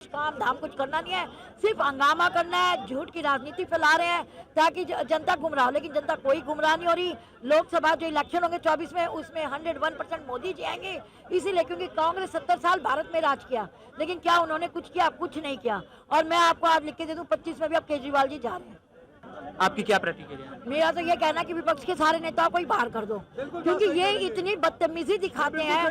काम धाम कुछ करना नहीं है, सिर्फ हंगामा करना है, झूठ की राजनीति फैला रहे हैं ताकि जनता गुमराह हो। लेकिन जनता कोई गुमराह नहीं हो रही। लोकसभा जो इलेक्शन होंगे 24 में, उसमें 101% मोदी जी आएंगे, इसीलिए क्योंकि कांग्रेस 70 साल भारत में राज किया, लेकिन क्या उन्होंने कुछ किया? कुछ नहीं किया। और मैं आपको आज लिख के दे दूं, 25 में भी अब केजरीवाल जी जा रहे हैं। आपकी क्या प्रतिक्रिया है? मेरा तो ये कहना कि विपक्ष के सारे नेताओं को ही बाहर कर दो, क्योंकि ये इतनी बदतमीजी दिखाते हैं।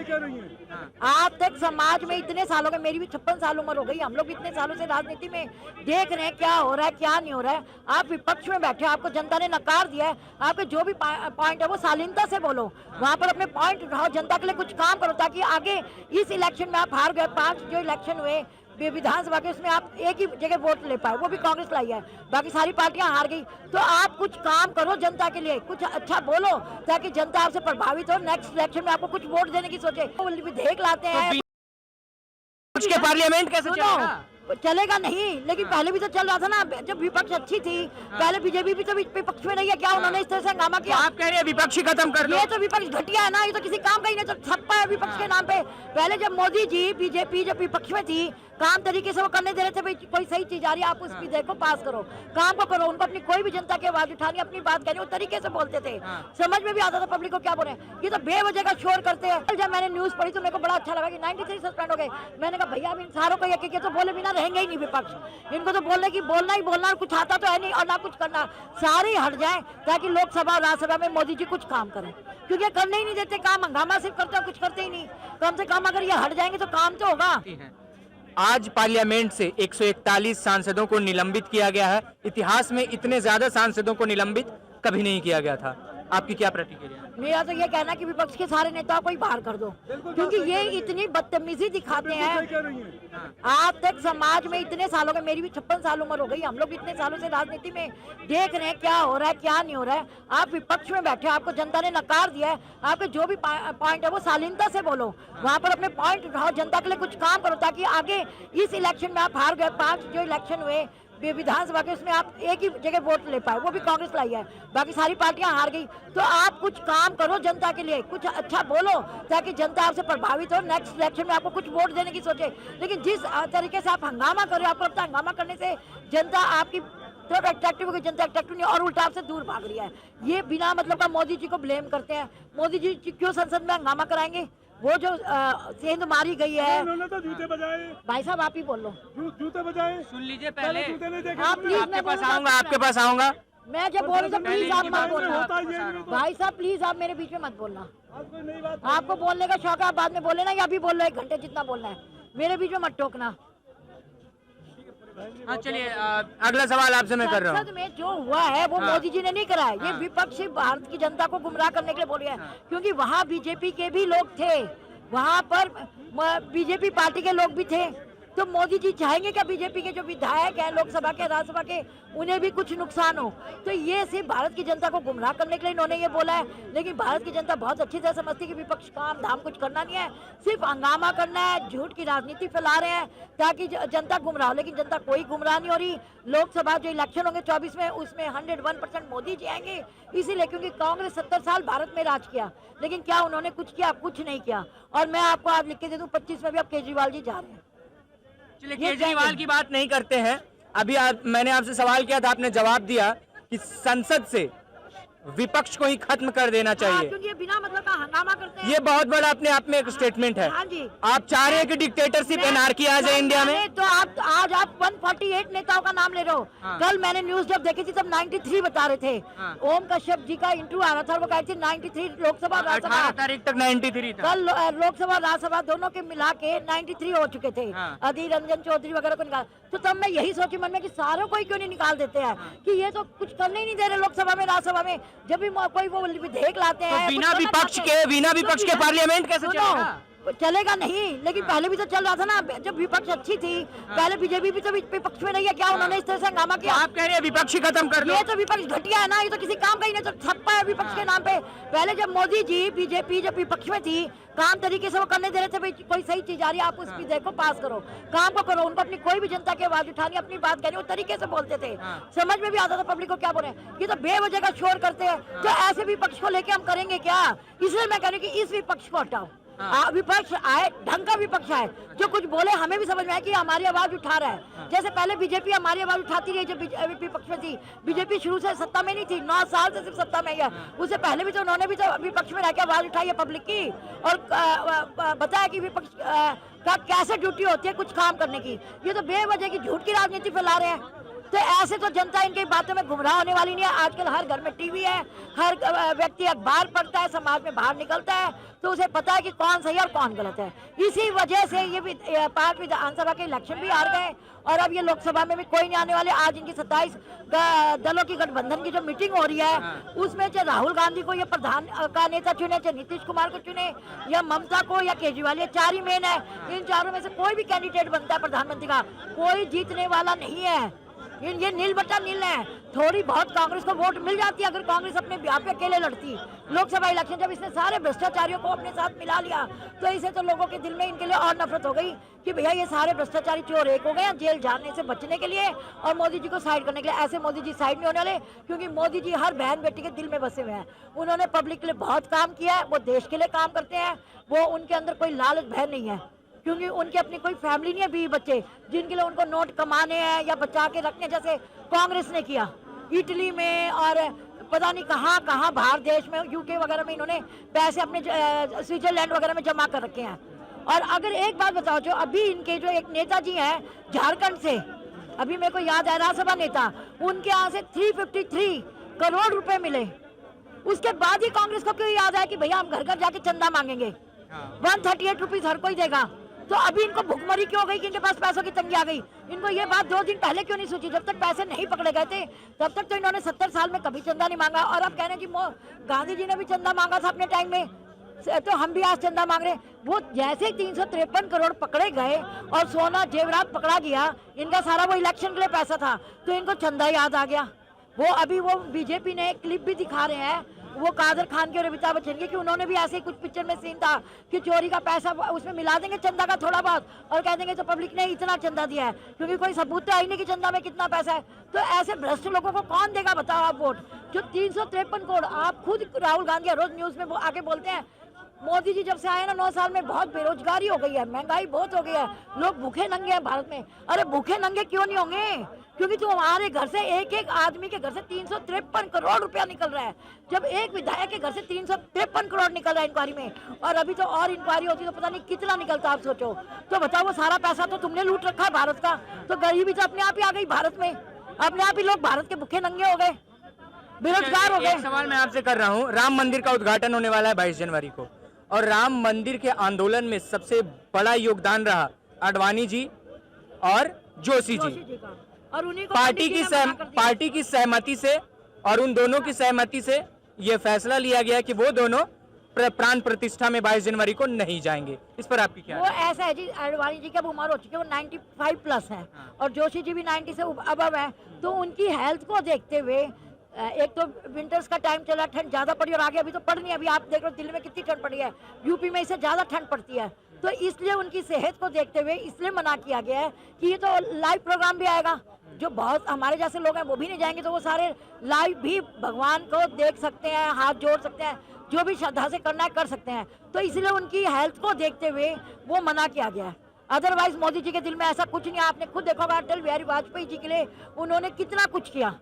आज तक समाज में इतने सालों के, मेरी भी 56 साल उम्र हो गई, हम लोग इतने सालों से राजनीति में देख रहे हैं क्या हो रहा है क्या नहीं हो रहा है। आप विपक्ष में बैठे, आपको जनता ने नकार दिया है, आपके जो भी पॉइंट है वो शालीनता से बोलो, वहाँ पर अपने पॉइंट उठाओ, जनता के लिए कुछ काम करो, ताकि आगे इस इलेक्शन में आप हार गए, 5 जो इलेक्शन हुए विधानसभा के, उसमें आप एक ही जगह वोट ले पाए, वो भी कांग्रेस लाई है, बाकी सारी पार्टियां हार गई। तो आप कुछ काम करो जनता के लिए, कुछ अच्छा बोलो ताकि जनता आपसे प्रभावित हो, नेक्स्ट इलेक्शन में आपको कुछ वोट देने की सोचे। वो विधेयक लाते हैं कुछ के पार्लियामेंट कैसे चलेगा? चलेगा नहीं, लेकिन पहले भी तो चल रहा था ना, जब विपक्ष अच्छी थी। पहले बीजेपी भी तो विपक्ष में नहीं है, क्या उन्होंने इस तरह से हंगामा किया? आप कह रहे हैं विपक्ष ही खत्म कर दो। ये तो विपक्ष घटिया है ना, ये तो किसी काम का ही नहीं, तो छप्पा है विपक्ष के नाम पे। पहले जब मोदी जी बीजेपी जब विपक्ष में थी, काम तरीके से वो करने दे रहे थे, भाई कोई सही चीज आ रही है आप उस विधेयक को पास करो, काम को करो, उनको अपनी कोई भी जनता की आवाज उठानी, अपनी बात कहनी, वो तरीके से बोलते थे, समझ में भी आता था पब्लिक को क्या बोले। ये तो बेवजह का शोर करते हैं। जब मैंने न्यूज पढ़ी तो मेरे को बड़ा अच्छा लगा कि 93 सस्पेंड हो गए। मैंने कहा भैया अब इन सारों को एक तो बोले बिना रहेंगे ही नहीं विपक्ष, इनको तो बोलने की बोलना ही बोलना, और कुछ आता तो है नहीं और ना कुछ करना, सारे हट जाए ताकि लोकसभा और राज्यसभा में मोदी जी कुछ काम करें, क्योंकि करने ही नहीं देते काम, हंगामा सिर्फ करते हैं, कुछ करते ही नहीं। कम से कम अगर ये हट जाएंगे तो काम तो होगा। आज पार्लियामेंट से 141 सांसदों को निलंबित किया गया है। इतिहास में इतने ज्यादा सांसदों को निलंबित कभी नहीं किया गया था। आपकी क्या प्रतिक्रिया है? मेरा तो ये कहना कि विपक्ष के सारे नेताओं को ही बाहर कर दो, क्योंकि ये इतनी बदतमीजी दिखाते हैं। आज तक समाज में इतने सालों के, मेरी भी 56 साल उम्र हो गई, हम लोग इतने सालों से राजनीति में देख रहे हैं क्या हो रहा है क्या नहीं हो रहा है। आप विपक्ष में बैठे, आपको जनता ने नकार दिया है, आपके जो भी पॉइंट है वो शालीनता से बोलो, वहाँ पर अपने पॉइंट उठाओ, जनता के लिए कुछ काम करो, ताकि आगे इस इलेक्शन में आप हार गए, 5 जो इलेक्शन हुए विधानसभा के, उसमें आप एक ही जगह वोट ले पाए, वो भी कांग्रेस लाई है, बाकी सारी पार्टियां हार गई। तो आप कुछ काम करो जनता के लिए, कुछ अच्छा बोलो ताकि जनता आपसे प्रभावित हो, नेक्स्ट इलेक्शन में आपको कुछ वोट देने की सोचे। लेकिन जिस तरीके से आप हंगामा कर रहे हो, आपको लगता है हंगामा करने से जनता आपकी तरफ अट्रैक्टिव हो गई, जनता अट्रैक्टिव नहीं और उल्टा आपसे दूर भाग रही है। ये बिना मतलब का मोदी जी को ब्लेम करते हैं। मोदी जी क्यों संसद में हंगामा कराएंगे? वो जो सेंध मारी गई है, उन्होंने तो जूते बजाए। भाई साहब आप ही बोल लो। जूते बजाए, सुन लीजिए पहले। आप प्लीज, आपके पास आऊंगा। मैं जब बोल रही हूँ प्लीज आप मत बोलना। तो भाई साहब प्लीज आप मेरे बीच में मत बोलना। आपको बोलने का शौक है, आप बाद में बोल लेना, या अभी बोल लो 1 घंटे जितना बोलना है, मेरे बीच में मत टोकना। हाँ चलिए, अगला सवाल आपसे मैं कर रहा हूँ। संसद में जो हुआ है वो मोदी जी ने नहीं करा है, ये विपक्ष भारत की जनता को गुमराह करने के लिए बोली है, क्योंकि वहाँ बीजेपी के भी लोग थे, वहाँ पर बीजेपी पार्टी के लोग भी थे। तो मोदी जी चाहेंगे क्या बीजेपी के जो विधायक हैं लोकसभा के राज्यसभा के, उन्हें भी कुछ नुकसान हो? तो ये सिर्फ भारत की जनता को गुमराह करने के लिए इन्होंने ये बोला है। लेकिन भारत की जनता बहुत अच्छी तरह समझती है कि विपक्ष काम धाम कुछ करना नहीं है, सिर्फ हंगामा करना है, झूठ की राजनीति फैला रहे हैं ताकि जनता गुमराह हो। लेकिन जनता कोई गुमराह नहीं हो रही। लोकसभा जो इलेक्शन होंगे 24 में, उसमें 101% मोदी जी आएंगे, इसीलिए क्योंकि कांग्रेस 70 साल भारत में राज किया, लेकिन क्या उन्होंने कुछ किया? कुछ नहीं किया। और मैं आपको आज लिख के दे दूं, 25 में भी अब केजरीवाल जी जा रहे हैं। चलिए, केजरीवाल की बात नहीं करते हैं। अभी मैंने आपसे सवाल किया था, आपने जवाब दिया कि संसद से विपक्ष को ही खत्म कर देना चाहिए, क्योंकि ये बिना मतलब का हंगामा करते हैं। ये बहुत बड़ा अपने आप में एक स्टेटमेंट है। हाँ जी। आप चाह रहे हैं कि डिक्टेटरशिप एनार्की आ जाए इंडिया में? तो आप आज 148 नेताओं का नाम ले रहे हो। कल मैंने न्यूज जब देखी थी तब 93 बता रहे थे। ओम कश्यप जी का इंटरव्यू आ रहा था, वो कहते थे 93 लोकसभा और राज्यसभा। 18 तारीख तक 93 था। कल लोकसभा राज्यसभा दोनों के मिला के 93 हो चुके थे। अधीर रंजन चौधरी वगैरह को निकाल, तो तब मैं यही सोची मन में कि सारों को ही क्यों नहीं निकाल देते हैं, कि ये तो कुछ करने ही नहीं दे रहे लोकसभा में राज्यसभा में। जब भी कोई वो विधेयक लाते हैं, बिना विपक्ष के पार्लियामेंट कैसे चलेगा? चलेगा नहीं, लेकिन पहले भी तो चल रहा था ना, जब विपक्ष अच्छी थी। पहले बीजेपी भी तो विपक्ष में नहीं है, क्या उन्होंने इस तरह से हंगामा किया? आप कह रहे हैं विपक्ष ही खत्म कर दो। ये तो विपक्ष घटिया है ना, ये तो किसी काम का ही नहीं, तो छप्पा है विपक्ष के नाम पे। पहले जब मोदी जी बीजेपी जब विपक्ष में थी, काम तरीके से वो करने दे रहे थे, भाई कोई सही चीज आ रही है आप उस विधेयक को पास करो, काम को करो, उनको अपनी कोई भी जनता की आवाज उठानी, अपनी बात कहनी, वो तरीके से बोलते थे, समझ में भी आता था पब्लिक को क्या बोले। ये तो बेवजह का शोर करते हैं, तो ऐसे विपक्ष को लेके हम करेंगे क्या? इसलिए मैं कह रही हूँ कि इस विपक्ष को हटाओ। विपक्ष आए, ढंग का विपक्ष आए, जो कुछ बोले हमें भी समझ में आए कि हमारी आवाज उठा रहा है। जैसे पहले बीजेपी हमारी आवाज उठाती रही, जब विपक्ष में थी। बीजेपी शुरू से सत्ता में नहीं थी, 9 साल से सिर्फ सत्ता में है। उससे पहले भी तो उन्होंने भी तो विपक्ष में रह के आवाज उठाई है पब्लिक की, और बताया कि विपक्ष का कैसे ड्यूटी होती है कुछ काम करने की। ये तो बेवजह की झूठ की राजनीति फैला रहे हैं। तो ऐसे तो जनता इनकी बातों में गुमराह होने वाली नहीं है। आजकल हर घर में टीवी है, हर व्यक्ति अखबार पढ़ता है, समाज में बाहर निकलता है, तो उसे पता है कि कौन सही और कौन गलत है। इसी वजह से ये 5 विधानसभा के इलेक्शन भी हार गए, और अब ये लोकसभा में भी कोई नहीं आने वाले। आज इनकी 27 दलों की गठबंधन की जो मीटिंग हो रही है, उसमें चाहे राहुल गांधी को या प्रधान का नेता चुने, चाहे नीतीश कुमार को चुने, या ममता को या केजरीवाल, ये 4 ही मेन है। इन चारों में से कोई भी कैंडिडेट बनता है प्रधानमंत्री का, कोई जीतने वाला नहीं है। ये नील बटा नील है। थोड़ी बहुत कांग्रेस को वोट मिल जाती है अगर कांग्रेस अपने बिहार पे अकेले लड़ती। लोकसभा इलेक्शन जब इसने सारे भ्रष्टाचारियों को अपने साथ मिला लिया, तो इसे तो लोगों के दिल में इनके लिए और नफरत हो गई कि भैया ये सारे भ्रष्टाचारी चोर एक हो गए हैं जेल जाने से बचने के लिए और मोदी जी को साइड करने के लिए। ऐसे मोदी जी साइड नहीं होने वाले, क्योंकि मोदी जी हर बहन बेटी के दिल में बसे हुए हैं। उन्होंने पब्लिक के लिए बहुत काम किया है, वो देश के लिए काम करते हैं। वो उनके अंदर कोई लालच भय नहीं है, क्योंकि उनकी अपनी कोई फैमिली नहीं है, बीवी बच्चे जिनके लिए उनको नोट कमाने हैं या बचा के रखने, जैसे कांग्रेस ने किया इटली में और पता नहीं कहाँ कहाँ बाहर देश में, यूके वगैरह में इन्होंने पैसे अपने स्विट्जरलैंड वगैरह में जमा कर रखे हैं। और अगर एक बात बताओ, जो अभी इनके जो एक नेताजी हैं झारखंड से, अभी मेरे को याद है राज्यसभा नेता, उनके यहाँ से 353 करोड़ रुपए मिले। उसके बाद ही कांग्रेस को क्यों याद है कि भैया हम घर घर जाके चंदा मांगेंगे, 138 रुपीज हर कोई देगा। तो अभी इनको भुखमरी क्यों हो गई कि इनके पास पैसों की तंगी आ गई? इनको ये बात 2 दिन पहले क्यों नहीं सोची? जब तक पैसे नहीं पकड़े गए थे तब तक तो इन्होंने 70 साल में कभी चंदा नहीं मांगा। और अब कह रहे हैं कि गांधी जी ने भी चंदा मांगा था अपने टाइम में, तो हम भी आज चंदा मांग रहे हैं। वो जैसे 353 करोड़ पकड़े गए और सोना जेवरात पकड़ा गया, इनका सारा वो इलेक्शन के लिए पैसा था, तो इनको चंदा याद आ गया। वो अभी वो बीजेपी ने एक क्लिप भी दिखा रहे हैं, वो कादर खान की और अमिताभ बच्चन की, कि उन्होंने भी ऐसे ही कुछ पिक्चर में सीन था कि चोरी का पैसा उसमें मिला देंगे चंदा का थोड़ा बहुत, और कह देंगे तो पब्लिक ने इतना चंदा दिया है, क्योंकि कोई सबूत तो आई नहीं कि चंदा में कितना पैसा है। तो ऐसे भ्रष्ट लोगों को कौन देगा बताओ आप वोट? जो 353 करोड़, आप खुद राहुल गांधी रोज न्यूज में आके बोलते हैं मोदी जी जब से आए ना 9 साल में बहुत बेरोजगारी हो गई है, महंगाई बहुत हो गई है, लोग भूखे नंगे हैं भारत में। अरे भूखे नंगे क्यों नहीं होंगे? क्योंकि जो हमारे घर से एक आदमी के घर से 353 करोड़ रुपया निकल रहा है। जब एक विधायक के घर से 353 करोड़ निकल रहा है इंक्वायरी में, और अभी तो और इंक्वायरी होती तो पता नहीं कितना निकलता। आप सोचो तो बताओ, वो सारा पैसा तो तुमने लूट रखा है भारत का। तो गरीबी तो अपने आप ही आ गई भारत में, अपने आप ही लोग भारत के भूखे नंगे हो गए, बेरोजगार हो गए। सवाल मैं आपसे कर रहा हूँ, राम मंदिर का उद्घाटन होने वाला है 22 जनवरी को, और राम मंदिर के आंदोलन में सबसे बड़ा योगदान रहा आडवाणी जी और जोशी जी। और उन्हीं को पार्टी की सहमति से और उन दोनों की सहमति से ये फैसला लिया गया कि वो दोनों प्राण प्रतिष्ठा में 22 जनवरी को नहीं जाएंगे। इस पर आपकी क्या? वो ऐसा है जी, आडवाणी जी की अब उम्र हो चुकी है, वो 95 प्लस है, और जोशी जी भी 90 से अबव है। तो उनकी हेल्थ को देखते हुए, एक तो विंटर्स का टाइम चला, ठंड ज्यादा पड़ी, और आगे अभी तो पड़नी है। अभी आप देख रहे हो दिल्ली में कितनी ठंड पड़ी है, यूपी में इससे ज्यादा ठंड पड़ती है। तो इसलिए उनकी सेहत को देखते हुए इसलिए मना किया गया है कि ये तो लाइव प्रोग्राम भी आएगा, जो बहुत हमारे जैसे लोग हैं वो भी नहीं जाएंगे, तो वो सारे लाइव भी भगवान को देख सकते हैं, हाथ जोड़ सकते हैं, जो भी श्रद्धा से करना है कर सकते हैं। तो इसलिए उनकी हेल्थ को देखते हुए वो मना किया गया है। अदरवाइज मोदी जी के दिल में ऐसा कुछ नहीं। आपने खुद देखा होगा अटल बिहारी वाजपेयी जी के लिए उन्होंने कितना कुछ किया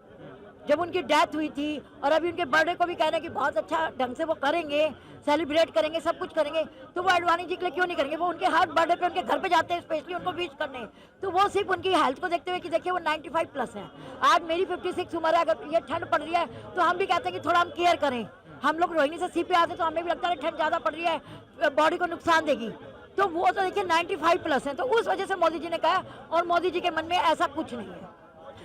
जब उनकी डेथ हुई थी, और अभी उनके बर्थडे को भी कह रहे हैं कि बहुत अच्छा ढंग से वो करेंगे, सेलिब्रेट करेंगे, सब कुछ करेंगे। तो वो आडवाणी जी के लिए क्यों नहीं करेंगे? वो उनके हर बर्थडे पे उनके घर पे जाते हैं स्पेशली उनको विश करने। तो वो सिर्फ उनकी हेल्थ को देखते हुए कि देखिए वो 95 प्लस है, आज मेरी 56 उम्र है, अगर ये ठंड पड़ रही है तो हम भी कहते हैं कि थोड़ा हम केयर करें। हम लोग रोहिणी से सी पे आते हैं तो हमें भी लगता है ठंड ज़्यादा पड़ रही है, बॉडी को नुकसान देगी। तो वो तो देखिए 95 प्लस है, तो उस वजह से मोदी जी ने कहा, और मोदी जी के मन में ऐसा कुछ नहीं है।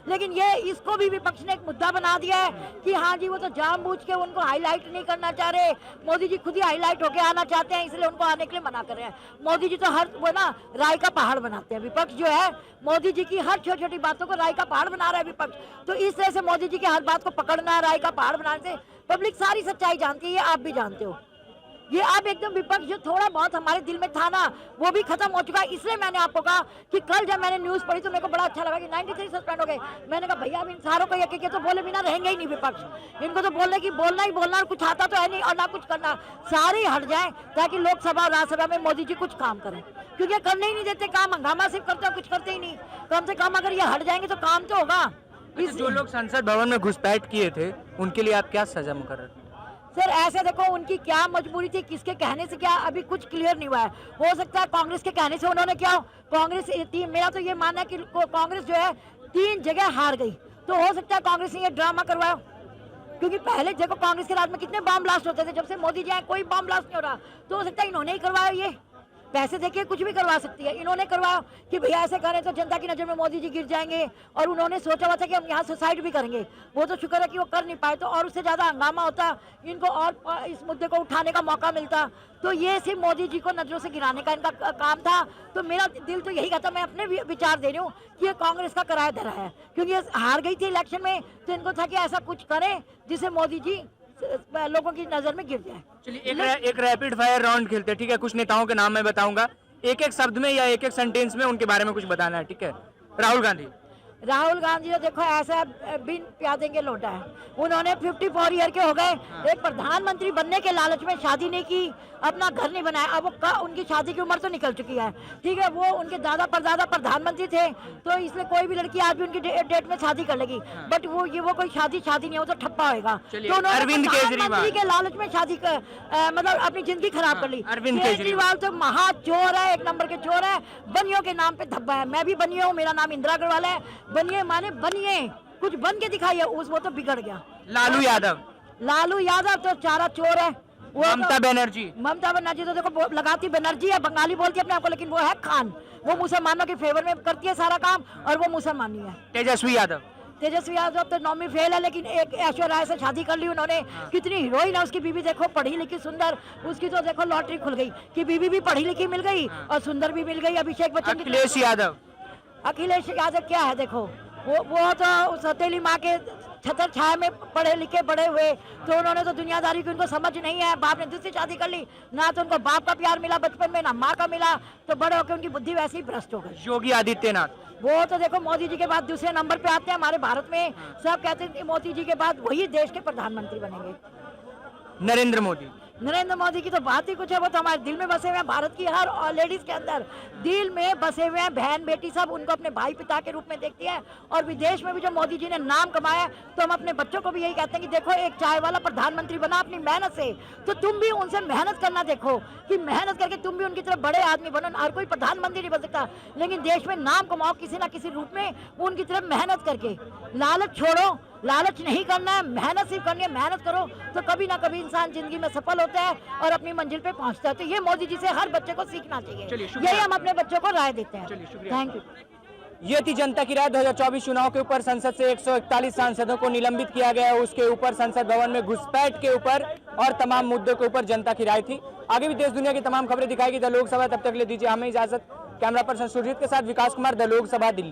लेकिन ये इसको भी विपक्ष ने एक मुद्दा बना दिया है कि हाँ जी वो तो जानबूझ के उनको हाईलाइट नहीं करना चाह रहे, मोदी जी खुद ही हाईलाइट होके आना चाहते हैं, इसलिए उनको आने के लिए मना कर रहे हैं। मोदी जी तो हर वो ना राय का पहाड़ बनाते हैं। विपक्ष जो है मोदी जी की हर छोटी छोटी बातों को राय का पहाड़ बना रहा है विपक्ष। तो इस तरह से मोदी जी की हर बात को पकड़ना, राय का पहाड़ बनाने से पब्लिक सारी सच्चाई जानती है, आप भी जानते हो। ये अब एकदम विपक्ष जो थोड़ा बहुत हमारे दिल में था ना, वो भी खत्म हो चुका है। इसलिए मैंने आपको कहा कि कल जब मैंने न्यूज पढ़ी तो मेरे को बड़ा अच्छा लगा कि 93 सस्पेंड हो गए। मैंने कहा भैया अब इन सारों को ये तो बोले बिना रहेंगे ही नहीं विपक्ष, इनको तो बोलने की बोलना ही बोलना, और कुछ आता तो है नहीं और ना कुछ करना, सारे हट जाएं ताकि लोकसभा और राज्यसभा में मोदी जी कुछ काम करें, क्योंकि ये करने ही नहीं देते काम, हंगामा सिर्फ करते हैं, कुछ करते ही नहीं। कम से कम अगर ये हट जाएंगे तो काम तो होगा। जो लोग संसद भवन में घुसपैठ किए थे उनके लिए आप क्या सजा मुकर्रर? सर ऐसे देखो, उनकी क्या मजबूरी थी, किसके कहने से क्या, अभी कुछ क्लियर नहीं हुआ है। हो सकता है कांग्रेस के कहने से उन्होंने क्या, कांग्रेस मेरा तो ये मानना है कि कांग्रेस जो है 3 जगह हार गई, तो हो सकता है कांग्रेस ने ये ड्रामा करवाया, क्योंकि पहले देखो कांग्रेस के राज में कितने बम ब्लास्ट होते थे, जब से मोदी जी आए कोई बम ब्लास्ट नहीं हो रहा। तो हो सकता है इन्होंने ही करवाया, ये पैसे देके कुछ भी करवा सकती है, इन्होंने करवाया कि भैया ऐसे करें तो जनता की नजर में मोदी जी गिर जाएंगे, और उन्होंने सोचा हुआ था कि हम यहाँ सुसाइड भी करेंगे। वो तो शुक्र है कि वो कर नहीं पाए, तो और उससे ज्यादा हंगामा होता, इनको और इस मुद्दे को उठाने का मौका मिलता। तो ये सिर्फ मोदी जी को नजरों से गिराने का इनका काम था। तो मेरा दिल तो यही कहता, मैं अपने विचार दे रही हूँ कि ये कांग्रेस का कराया धरा है, क्योंकि ये हार गई थी इलेक्शन में, तो इनको था कि ऐसा कुछ करें जिससे मोदी जी लोगों की नजर में गिर जाए। चलिए एक रैपिड फायर राउंड खेलते हैं, ठीक है? कुछ नेताओं के नाम मैं बताऊंगा, एक शब्द में या एक सेंटेंस में उनके बारे में कुछ बताना है, ठीक है? राहुल गांधी तो देखो ऐसा बिन प्यादे के लोटा है, उन्होंने 54 ईयर के हो गए, एक प्रधानमंत्री बनने के लालच में शादी नहीं की, अपना घर नहीं बनाया। अब उनकी शादी की उम्र तो निकल चुकी है, ठीक है? वो उनके दादा परदादा प्रधानमंत्री थे, तो इसलिए कोई भी लड़की आज भी उनकी डेट में शादी कर लेगी, बट वो कोई शादी नहीं हो तो ठप्पा होगा। तो अरविंद केजरीवाल के लालच में शादी मतलब अपनी जिंदगी खराब कर ली। अरविंद केजरीवाल तो महा चोर है, 1 नंबर के चोर है, बनियों के नाम पे धब्बा है। मैं भी बनिए हूँ, मेरा नाम इंदिरा अग्रवाल है। बनिए माने बनिए, कुछ बन के दिखाइए, वो तो बिगड़ गया। लालू यादव तो चारा चोर है। ममता बनर्जी तो देखो लगाती बनर्जी है, बंगाली बोलती है अपने आपको, लेकिन वो है खान, वो मुसलमानों के फेवर में करती है सारा काम, और वो मुसलमानी है। तेजस्वी यादव तो नौमी फेल है, लेकिन एक ऐश्वर्या राय से शादी कर ली उन्होंने। कितनी हीरोइन है उसकी बीवी, देखो पढ़ी लिखी सुंदर, उसकी तो देखो लॉटरी खुल गई कि बीवी भी पढ़ी लिखी मिल गई और सुंदर भी मिल गई। अभिषेक बच्चन, अखिलेश यादव क्या है, देखो वो तो सौतेली माँ के छतर छाया में पढ़े लिखे बड़े हुए, तो उन्होंने तो दुनियादारी की उनको समझ नहीं है। बाप ने दूसरी शादी कर ली, ना तो उनको बाप का प्यार मिला बचपन में, ना माँ का मिला, तो बड़े होकर उनकी बुद्धि वैसे ही भ्रष्ट हो गई। योगी आदित्यनाथ वो तो देखो मोदी जी के बाद दूसरे नंबर पे आते हैं हमारे भारत में। सब कहते हैं कि मोदी जी के बाद वही देश के प्रधानमंत्री बनेंगे। नरेंद्र मोदी की तो बात ही कुछ है, वो तो हमारे दिल में बसे हुए हैं। भारत की हर लेडीज के अंदर दिल में बसे हुए हैं, बहन बेटी सब उनको अपने भाई पिता के रूप में देखती है। और विदेश में भी जो मोदी जी ने नाम कमाया, तो हम अपने बच्चों को भी यही कहते हैं कि देखो एक चाय वाला प्रधानमंत्री बना अपनी मेहनत से, तो तुम भी उनसे मेहनत करना, देखो कि मेहनत करके तुम भी उनकी तरफ बड़े आदमी बनो। हर कोई प्रधानमंत्री नहीं बन सकता, लेकिन देश में नाम कमाओ किसी ना किसी रूप में, उनकी तरफ मेहनत करके। लालच छोड़ो, लालच नहीं करना है, मेहनत सिर्फ करनी है। मेहनत करो तो कभी ना कभी इंसान जिंदगी में सफल होता है और अपनी मंजिल पे पहुंचता है। तो ये मोदी जी से हर बच्चे को सीखना चाहिए, यही हम अपने बच्चों को राय देते हैं। Thank you. ये थी जनता की राय। 2024 चुनाव के ऊपर संसद से 141 सांसदों को निलंबित किया गया है, उसके ऊपर संसद भवन में घुसपैठ के ऊपर और तमाम मुद्दों के ऊपर जनता की राय थी। आगे भी देश दुनिया की तमाम खबरें दिखाएगी द लोकसभा। तब तक ले दीजिए हमें इजाजत। कैमरा पर्सन सुरजीत के साथ विकास कुमार, द लोकसभा, दिल्ली।